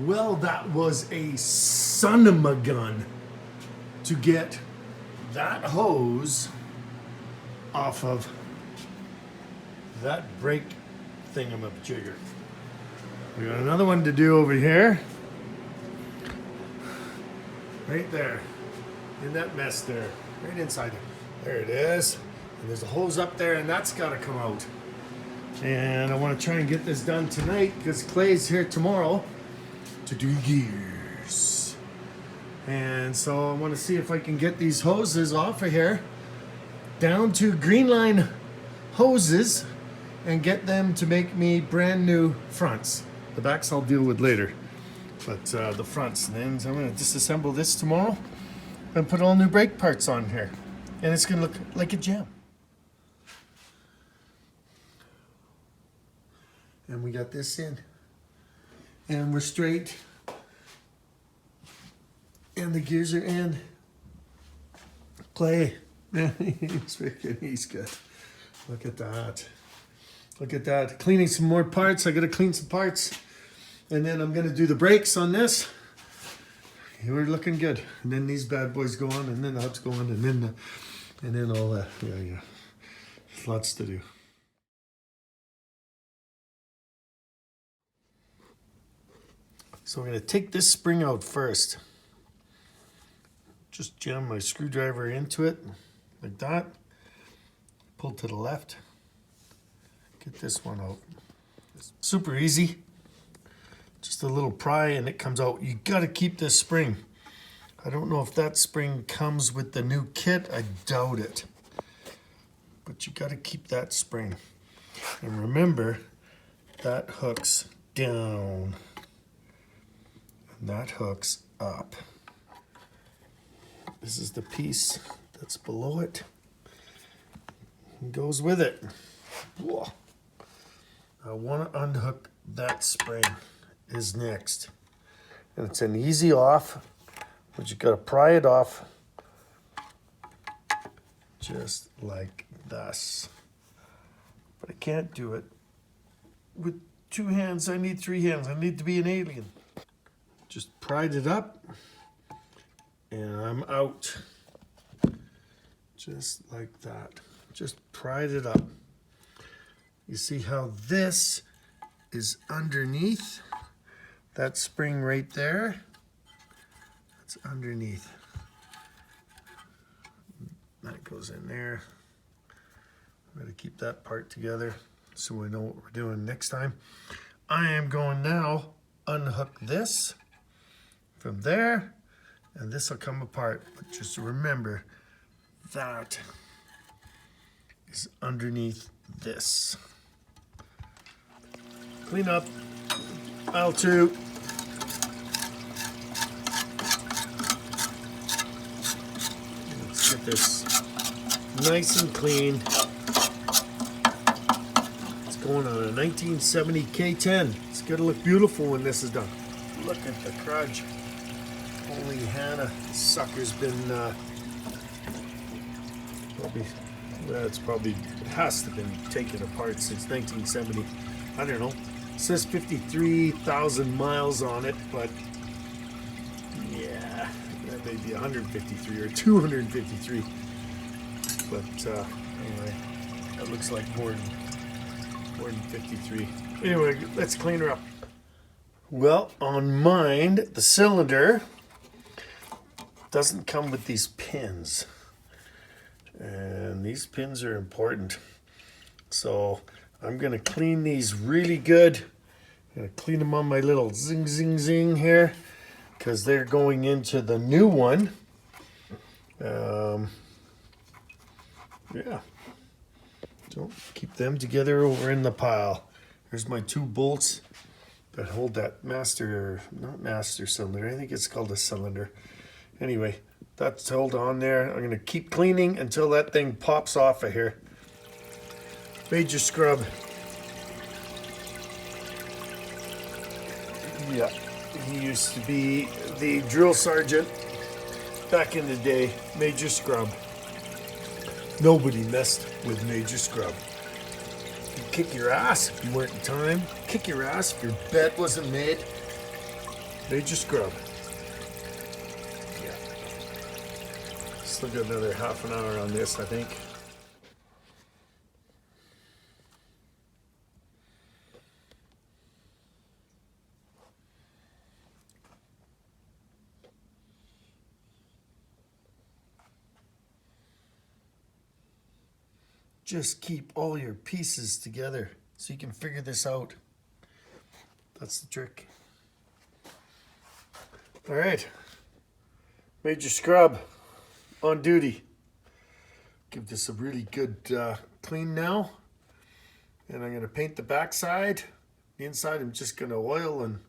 Well, that was a son of a gun to get that hose off of that brake thingamajigger. We got another one to do over here. Right there. In that mess there. Right inside it. There it is. And there's a hose up there and that's got to come out. And I want to try and get this done tonight because Clay's here tomorrow to do gears. And so I want to see if I can get these hoses off of here down to green line hoses and get them to make me brand new fronts. The backs I'll deal with later, but the fronts. And then I'm going to disassemble this tomorrow and put all new brake parts on here. And it's going to look like a gem. And we got this in. And we're straight. And the gears are in. Clay. He's good. Look at that. Look at that. Cleaning some more parts. I gotta clean some parts. And then I'm gonna do the brakes on this. We're looking good. And then these bad boys go on, and then the hubs go on, and then all that. Yeah. There's lots to do. So I'm gonna take this spring out first. Just jam my screwdriver into it, like that. Pull to the left. Get this one out. It's super easy. Just a little pry and it comes out. You gotta keep this spring. I don't know if that spring comes with the new kit. I doubt it. But you gotta keep that spring. And remember, that hooks down. And that hooks up. This is the piece that's below it. It goes with it. Whoa. I want to unhook that spring is next. And it's an easy off, but you got to pry it off just like this. But I can't do it with 2 hands. I need 3 hands. I need to be an alien. Just pried it up and I'm out. Just like that. Just pried it up. You see how this is underneath? That spring right there, that's underneath. That goes in there. I'm gonna keep that part together so we know what we're doing next time. I am going now unhook this from there, and this will come apart. But just remember, that is underneath this. Clean up, aisle 2. Let's get this nice and clean. It's going on a 1970 K10. It's gonna look beautiful when this is done. Look at the crudge. Holy Hannah, this sucker's been it has to have been taken apart since 1970. I don't know. It says 53,000 miles on it, but yeah, that may be 153 or 253. But anyway, that looks like more than 53. Anyway, let's clean her up. Well, on mine, the cylinder doesn't come with these pins. And these pins are important. So I'm gonna clean these really good. I'm gonna clean them on my little zing, zing, zing here because they're going into the new one. Yeah. So keep them together over in the pile. Here's my 2 bolts that hold that not master cylinder. I think it's called a cylinder. Anyway, that's held on there. I'm gonna keep cleaning until that thing pops off of here. Major scrub. Yeah, he used to be the drill sergeant back in the day. Major scrub. Nobody messed with Major Scrub. He'd kick your ass if you weren't in time. Kick your ass if your bed wasn't made. Major scrub. Yeah. Still got another half an hour on this, I think. Just keep all your pieces together so you can figure this out. That's the trick. All right, Major Scrub on duty. Give this a really good clean now. And I'm gonna paint the backside. The inside I'm just gonna oil and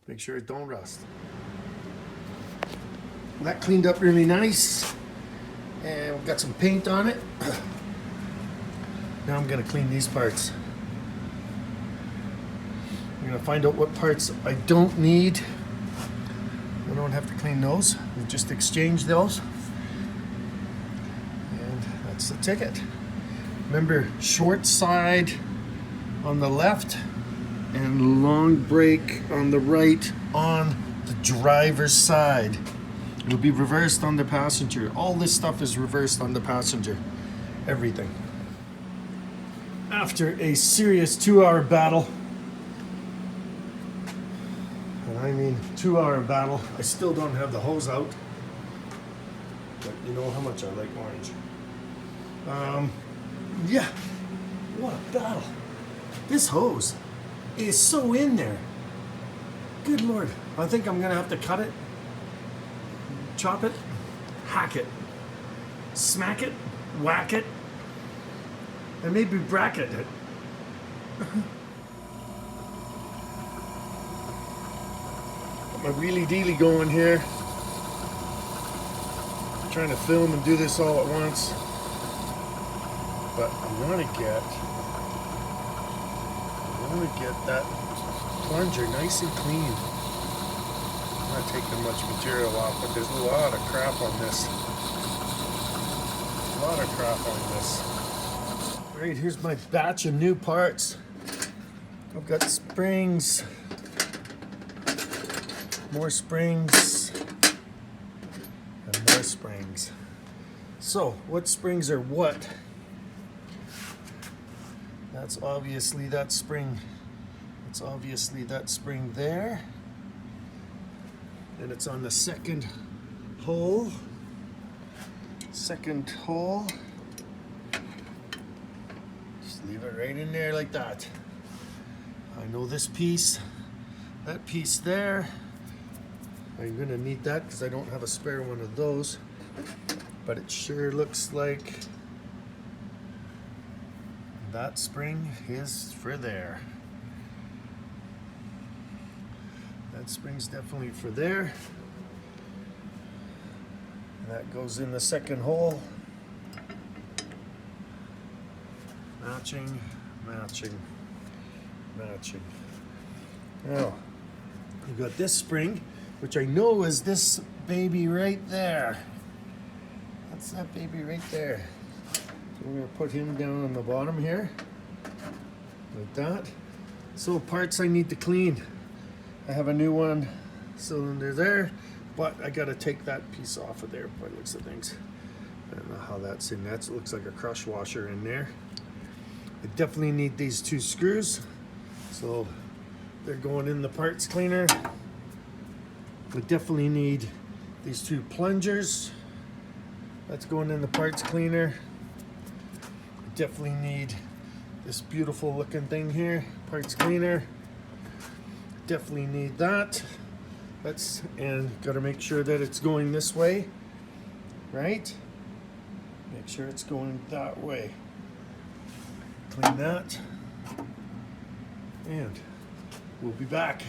make sure it don't rust. That cleaned up really nice. And we've got some paint on it. Now I'm going to clean these parts. I'm going to find out what parts I don't need. I don't have to clean those. We just exchange those. And that's the ticket. Remember, short side on the left and long brake on the right on the driver's side. It'll be reversed on the passenger. All this stuff is reversed on the passenger. Everything. After a serious 2-hour battle, and I mean 2-hour battle, I still don't have the hose out, but you know how much I like orange. Yeah, what a battle. This hose is so in there. Good Lord, I think I'm gonna have to cut it, chop it, hack it, smack it, whack it, and maybe bracket it. Got my wheelie dealy going here. I'm trying to film and do this all at once. But I want to get that plunger nice and clean. I'm not taking much material off, but there's a lot of crap on this. A lot of crap on this. Right, here's my batch of new parts. I've got springs, more springs, and more springs. So, what springs are what? That's obviously that spring. That's obviously that spring there. And it's on the second hole. Second hole. Leave it right in there like that. I know this piece, that piece there. I'm gonna need that because I don't have a spare one of those. But it sure looks like that spring is for there. That spring's definitely for there. That goes in the second hole. Matching, matching, matching. Now, we've got this spring, which I know is this baby right there. That's that baby right there. So we're gonna put him down on the bottom here, like that. So parts I need to clean. I have a new one cylinder there, but I gotta take that piece off of there by the looks of things. I don't know how that's in. That looks like a crush washer in there. I definitely need these 2 screws, so they're going in the parts cleaner. I definitely need these 2 plungers. That's going in the parts cleaner. I definitely need this beautiful looking thing here, parts cleaner. Definitely need that. And gotta make sure that it's going this way, right? Make sure it's going that way. Clean that, and we'll be back.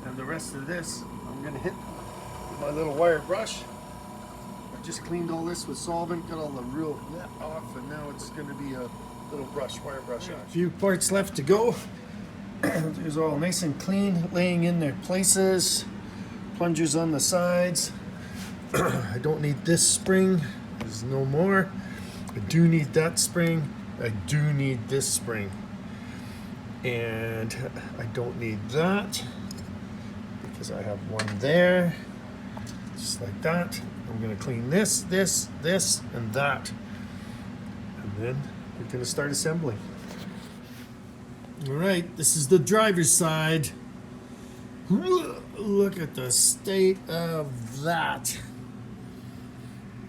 And the rest of this, I'm gonna hit with my little wire brush. I just cleaned all this with solvent, got all the real net off, and now it's gonna be a little brush, wire brush. A few parts left to go. There's all nice and clean, laying in their places. Plungers on the sides. I don't need this spring, there's no more. I do need that spring. I do need this spring. And I don't need that. because I have one there, just like that. I'm gonna clean this, this, this, and that. And then we're gonna start assembling. All right, this is the driver's side. Look at the state of that.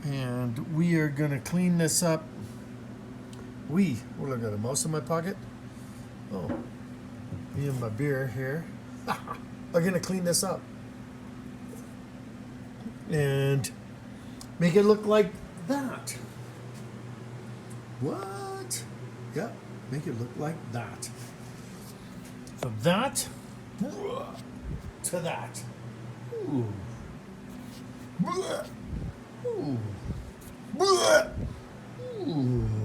And we are gonna clean this up. Well, I got a mouse in my pocket. Oh, me and my beer here. I'm gonna clean this up and make it look like that. What? Yep, make it look like that. From that to that. Ooh. Ooh. Ooh.